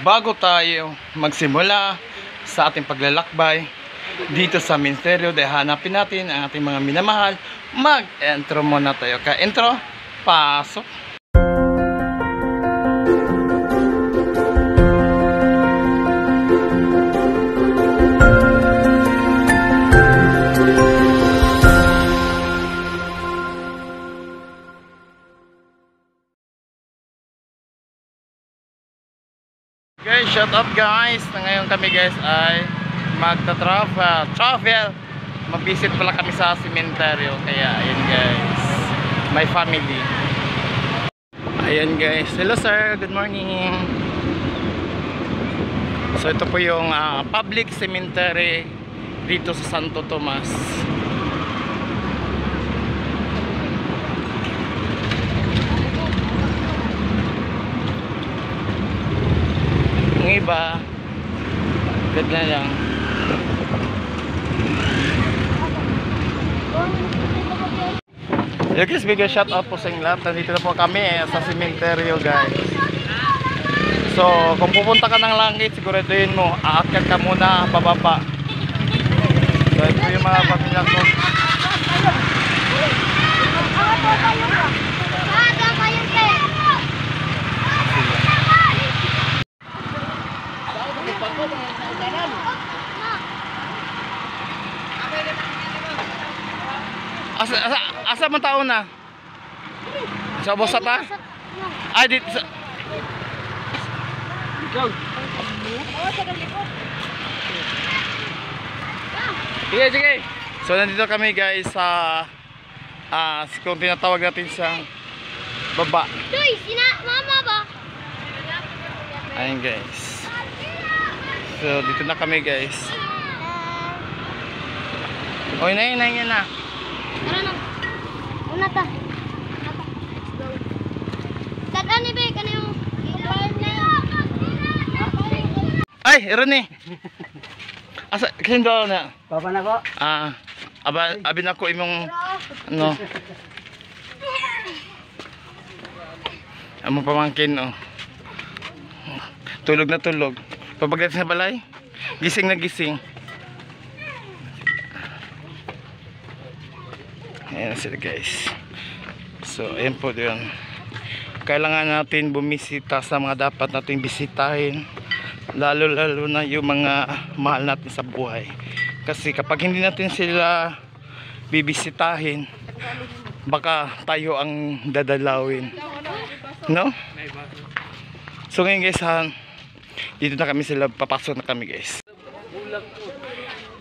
bago tayo magsimula sa ating paglalakbay dito sa Ministeryo, dahil hanapin natin ang ating mga minamahal, mag-intro muna tayo. Ka-intro, pasok! Guys, shout out guys. Ngayon kami guys ay magta-travel. Mag-visit pala kami sa sementeryo. Kaya ayan guys, my family. Ayan guys, hello sir, good morning. So ito po yung public cemetery dito sa Santo Tomas. Iba ganda lang. Hello guys, big shout out po sa inyo lahat. Nandito na po kami sa sementeryo guys. So kung pupunta ka ng langit, siguraduhin mo aakyat ka muna pababa. So ito yung mga pamilya ko. Asa man tao na? Sa bosa ta? Ay dito sa sige. So nandito kami guys sa kung tinatawag natin sa baba. Mama ba? Ayun guys. So dito na kami guys. Oy na yan na. Tara na. Una ta. Dadaan ni be kanyo. Ay, Rene. Asa kindo na. Papa na ko. Abi na ko imong ano. Amo pamangkin oh. Tulog na tulog. Pabagdat sa balay. Gising na gising. Ayan sila guys. So ayan po yun. Kailangan natin bumisita sa mga dapat natin bisitahin, lalo na yung mga mahal natin sa buhay. Kasi kapag hindi natin sila bibisitahin, baka tayo ang dadalawin, no? So ngayon guys, dito na kami sila, papasok na kami guys.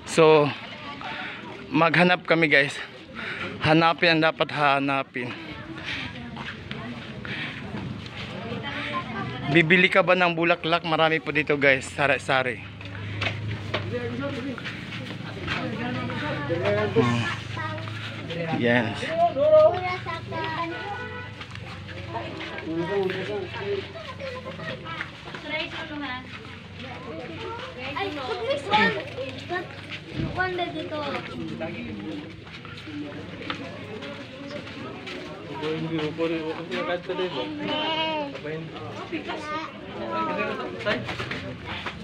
So maghanap kami guys. Hanapin ang dapat hanapin. Bibili ka ba ng bulaklak? Marami po dito guys, sari-sari. Yes. Ay, this one. One dito.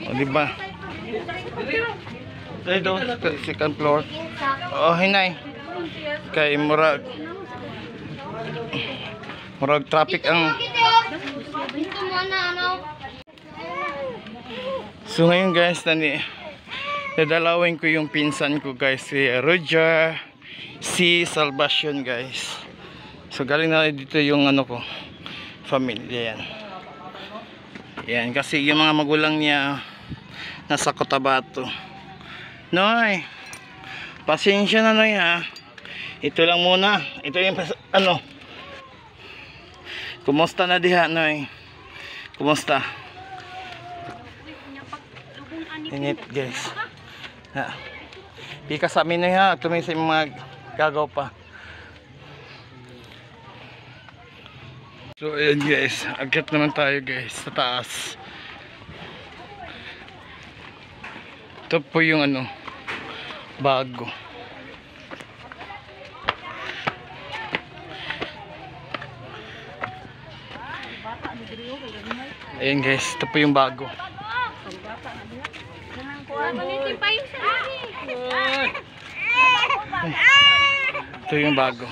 O diba? Dito, second floor. Oh, hinay. Kay murag traffic ang. So ngayon guys, dadalawin ko yung pinsan ko guys, si Roger, si Salvacion guys. So galing na dito yung ano ko, family yan. Yan kasi yung mga magulang niya nasa Cotabato. Noy, pasensya na Noy ha. Ito lang muna. Ito yung ano. Kumusta na diha Noy? Kumusta? Init guys. Ha. Pika sa amin Noy ha. Tumingin sa mga gagaw pa. So ayan guys, akyat naman tayo guys sa taas. Ito po yung ano, bago. Ayan guys, ito po yung bago. Manitin pa yung sarili. Ito yung bago.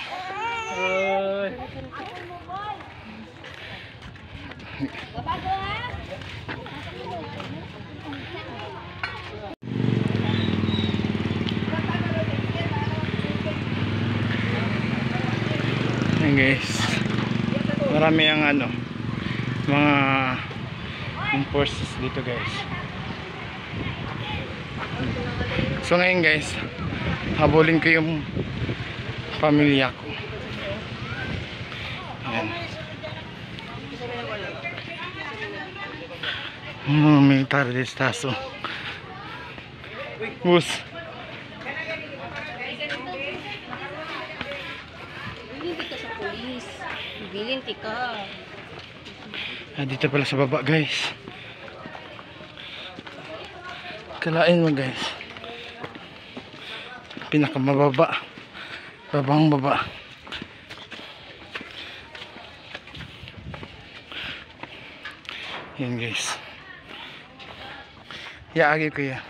Ayan guys, marami ang ano, mga forces dito guys. So ngayon guys, habulin ko yung pamilya ko. Ayan. May tardestaso. Bus. Bilinti ka sa polis. Bilinti ka. Dito pala sa baba guys. Kalain mo guys. Pinakamababa. Babang baba. Yan guys. Yaagi ko yan.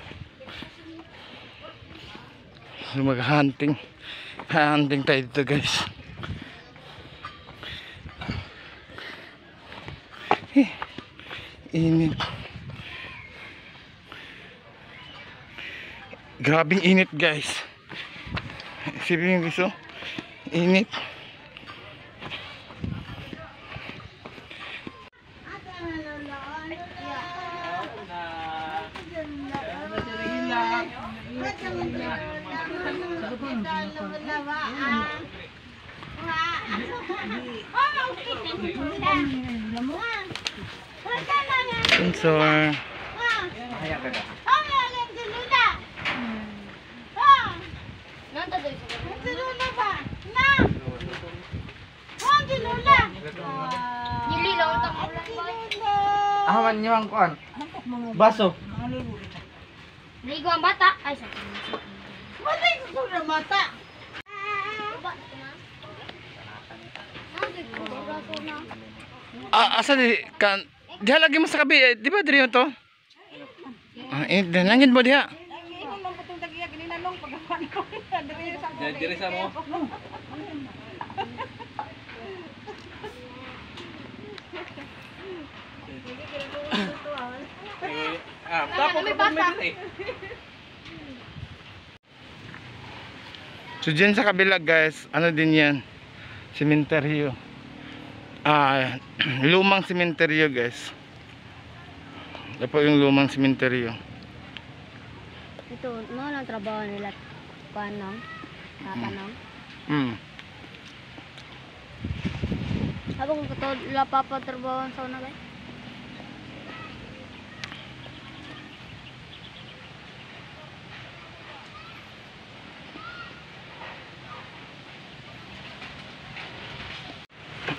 So mag-hunting. Hunting tayo dito guys. Init. Grabing init guys. Isipin yung gusto. Init. Sensor. Aman nyo ang kuan. Baso. Ligo ang bata. Ay, sa Maligo na mata. Asa di kan diha lagi mo sa kabi, di ba diri to? Nangin mo diha. Diri sa mo. Tapos may bata. So dyan sa kabila guys, ano din yan? Sementeryo. Lumang sementeryo guys. Ito po yung lumang sementeryo. Ito, no lang trabaho nila. Panang. Tatanang. Habang ito, wala papatrabaho sa una guys.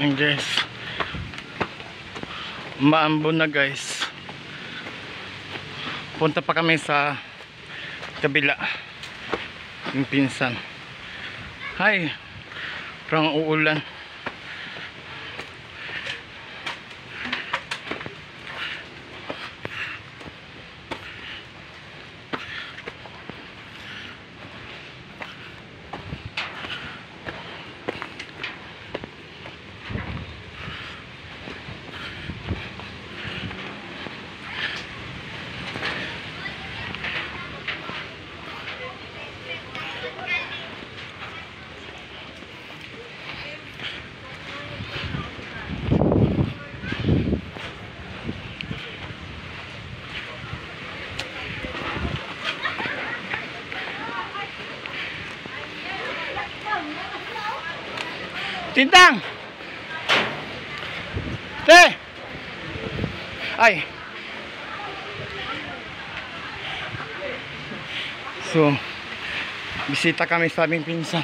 And guys, maambon na guys. Punta pa kami sa kabila, yung pinsan. Hi, parang uulan. Tintang! Te! Ay! So, bisita kami sa aming pinsan.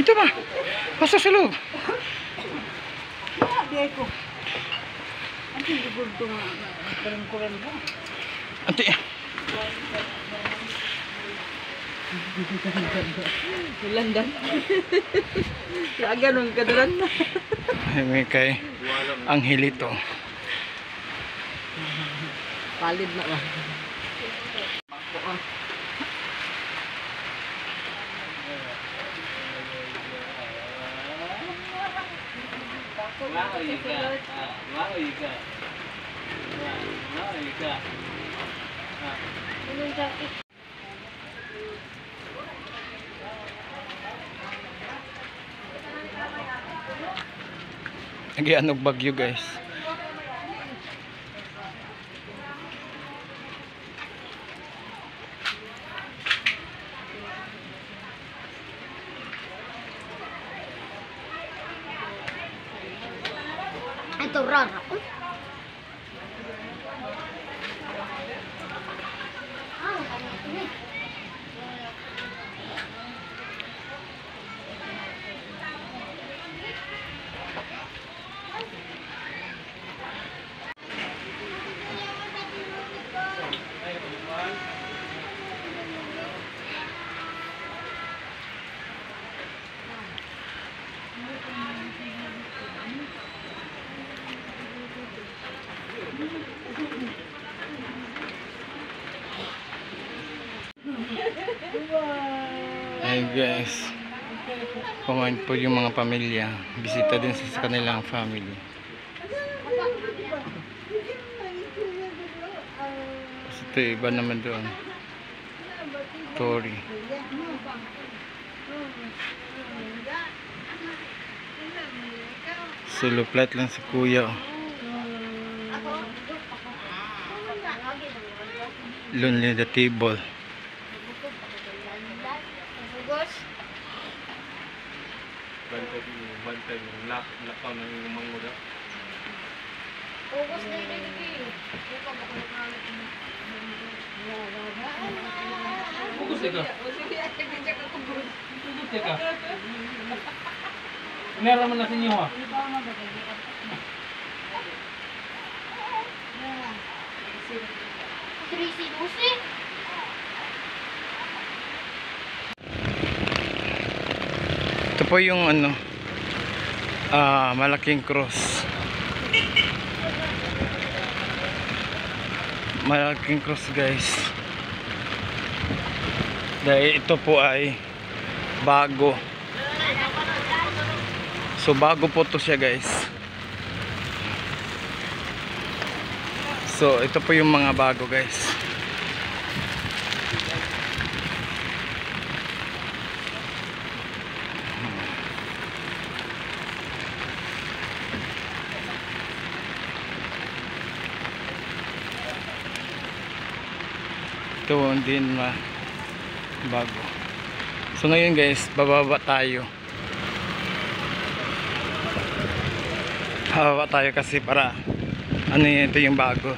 Ito ba? Pasok sa loob. Ante. Landan. Ya ganun kadalan na. Ay, may kay Angelito. Palid na ba? Nagianog bagyo guys. Ito, rara. Ay guys, kumain po yung mga pamilya, bisita din sa kanilang family. Kasi ito iba naman doon, Tori. Suluplat lang si kuya. Lonely the table. Bantay yung lakaw ng mango daw. Focus na yun dito. Fokus ka. Fokus ka. Meron man na sa inyo ha. Trisi-dusi. Ito po yung ano, malaking cross. Malaking cross guys. Dahil ito po ay bago. So bago po to siya guys. So ito po yung mga bago guys. Ito din bago. So ngayon guys, bababa tayo. Bababa tayo kasi para ano yun, ito yung bago.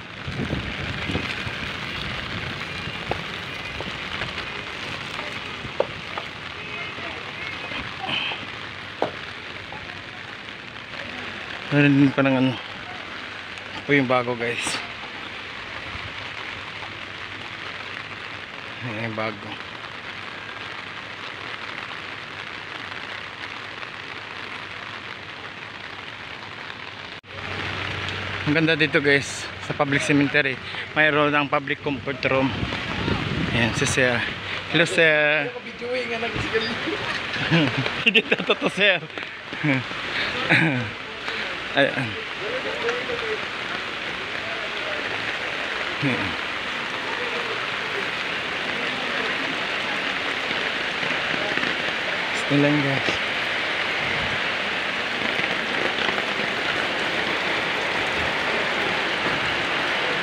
Meron din pa ng ano. Ito yung bago guys. Ayan yung bago. Ang ganda dito guys sa public cemetery. Mayroon ng public comfort room. Ayan si sir. Hello sir. Hindi na to sir. Ayan. Ilan guys.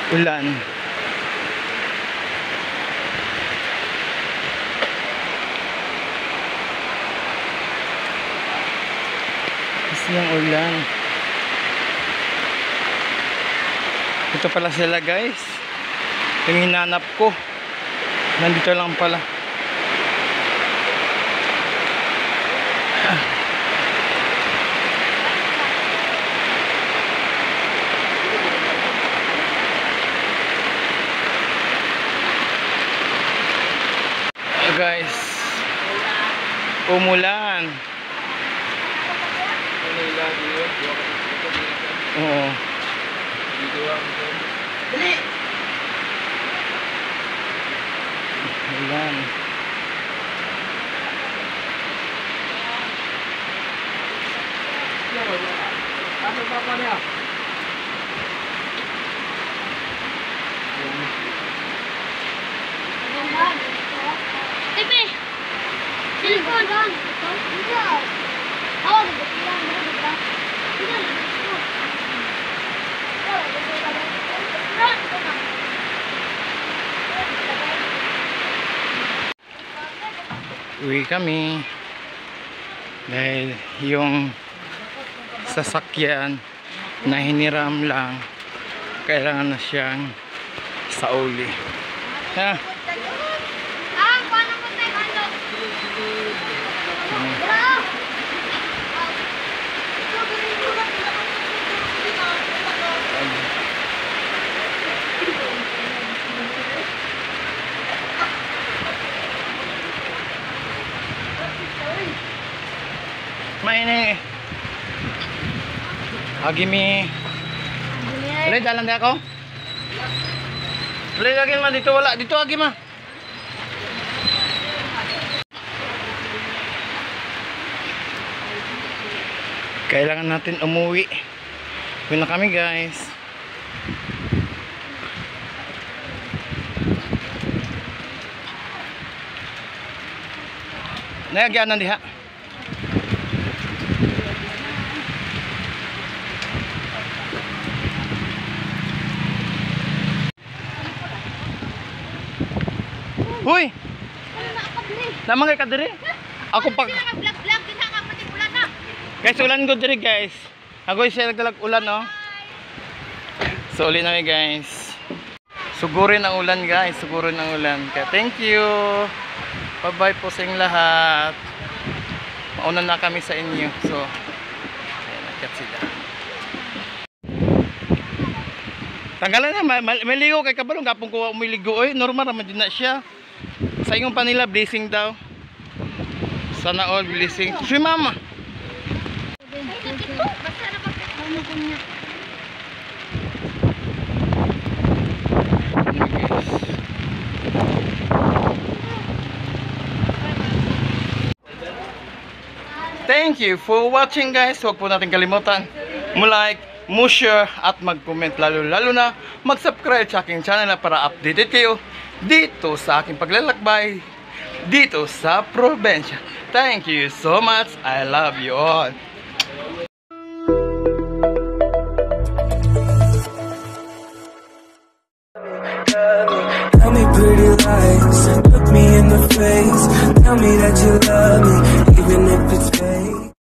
Ulan. Kasi yung ulan. Ito pala sila guys. Yung hinanap ko. Nandito lang pala. Guys, Umulan. Oo. Ulan. Ano pa pa niya? Tipi! Cellphone doon! Hawag ito. Uwi kami. Dahil yung sasakyan na hiniram lang, kailangan na siyang sauli. Ha? Paano mo tayo handog? Maini. Agi mi. Ulit dalan dia ako. Ulit lagi ma dito wala dito agi ma. Kailangan natin umuwi. Uwi na kami guys. Nagagyanan diha. Huy! Naman kay kadiri. Ako pag Nag-vlog-vlog din nga pati pula na. guys, ulan ko diri guys. Ako siya nagdalag ulan no. So uli na guys. Sugurin ang ulan guys, sugurin ang ulan. Kaya thank you. Bye-bye po sa inyong lahat. Mauna na kami sa inyo. So ayan, nakat sila. Tanggalan na, maligo kay kabalong gapong ko umiligo oy, normal naman din na siya. Sa inyong panila blessing daw. Sana all blessing. Si mama. Basta na pagkakamagan niya. Thank you for watching guys. Huwag po natin kalimutan mo-like, mo-share at mag-comment, lalo na mag-subscribe sa aking channel para updated kayo dito sa aking paglalakbay dito sa probinsya. Thank you so much. I love you all. Tell me pretty lies, look me in the face. Tell me that you love me.